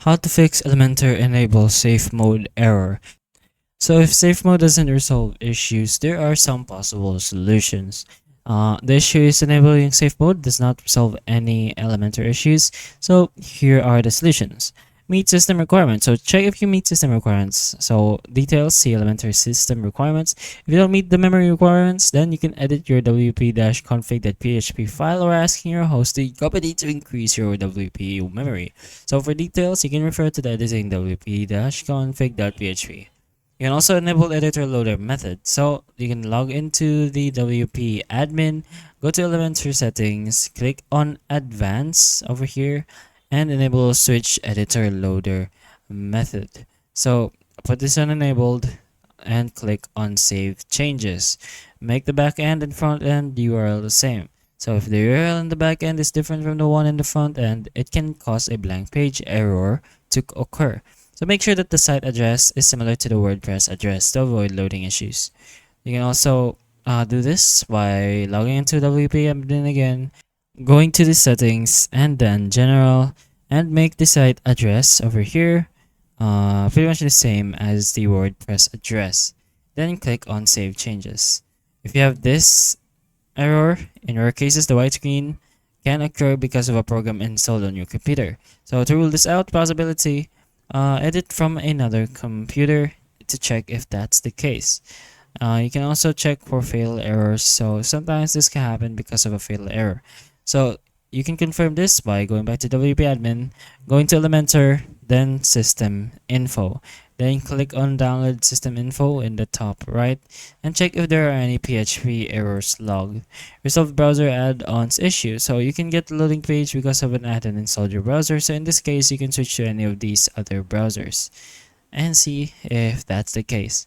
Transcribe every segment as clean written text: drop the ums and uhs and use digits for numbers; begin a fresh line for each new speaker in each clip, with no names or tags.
How to fix Elementor enable safe mode error. So if safe mode doesn't resolve issues, there are some possible solutions. The issue is enabling safe mode does not resolve any Elementor issues. So here are the solutions. Meet system requirements. So check if you meet system requirements. So details, see Elementor system requirements. If you don't meet the memory requirements, then you can edit your wp-config.php file or asking your host to copy to increase your WP memory. So for details, you can refer to the editing wp-config.php. You can also enable editor loader method. So you can log into the WP admin, go to Elementor settings, click on advanced over here, and enable switch editor loader method. So put this on enabled and click on save changes. Make the back end and front end URL the same. So if the URL in the back end is different from the one in the front end, it can cause a blank page error to occur. So make sure that the site address is similar to the WordPress address to avoid loading issues. You can also do this by logging into WP admin again, going to the settings and then general, and make the site address over here pretty much the same as the WordPress address. Then click on save changes. If you have this error, in rare cases the white screen can occur because of a program installed on your computer. So to rule this out possibility, edit from another computer to check if that's the case. You can also check for fatal errors. So sometimes this can happen because of a fatal error. So you can confirm this by going back to WP admin, going to Elementor, then system info. Then click on download system info in the top right and check if there are any PHP errors logged. Resolve browser add-ons issue. So you can get the loading page because of an add-on installed your browser. So in this case, you can switch to any of these other browsers and see if that's the case.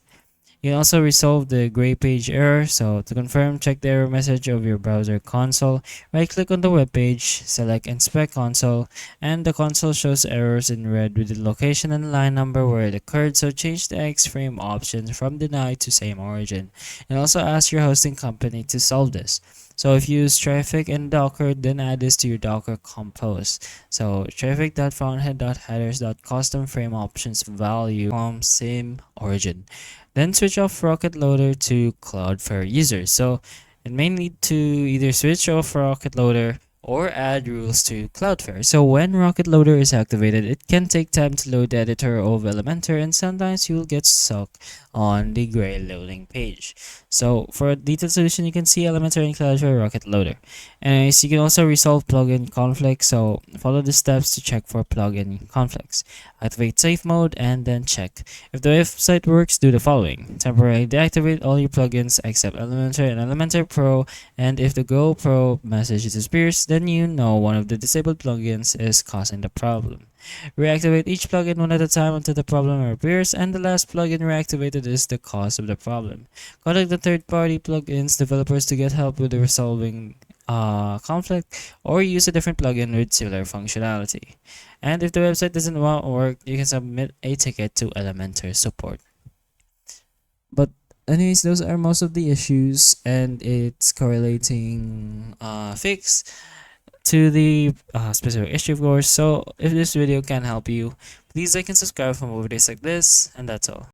You can also resolve the gray page error. So to confirm, check the error message of your browser console. Right click on the web page, select inspect console, and the console shows errors in red with the location and line number where it occurred. So change the X-frame option from deny to same origin. And also ask your hosting company to solve this. So if you use traffic and Docker, then add this to your Docker compose. So traffic.frontend.headers.custom frame options value from same origin. Then switch off Rocket Loader to Cloudflare users. So it may need to either switch off Rocket Loader or add rules to Cloudflare. So when Rocket Loader is activated, it can take time to load the editor of Elementor and sometimes you'll get stuck on the gray loading page. So for a detailed solution, you can see Elementor and Cloudflare Rocket Loader. Anyways, you can also resolve plugin conflicts. So follow the steps to check for plugin conflicts. Activate safe mode and then check. If the website works, do the following. Temporarily deactivate all your plugins except Elementor and Elementor Pro, and if the Go Pro message disappears, then you know one of the disabled plugins is causing the problem. Reactivate each plugin one at a time until the problem appears, and the last plugin reactivated is the cause of the problem. Contact the third-party plugins developers to get help with the resolving conflict, or use a different plugin with similar functionality. And if the website doesn't work, you can submit a ticket to Elementor support. But anyways, those are most of the issues, and it's correlating fix to the specific issue, of course. So if this video can help you, please like and subscribe for more videos like this, and that's all.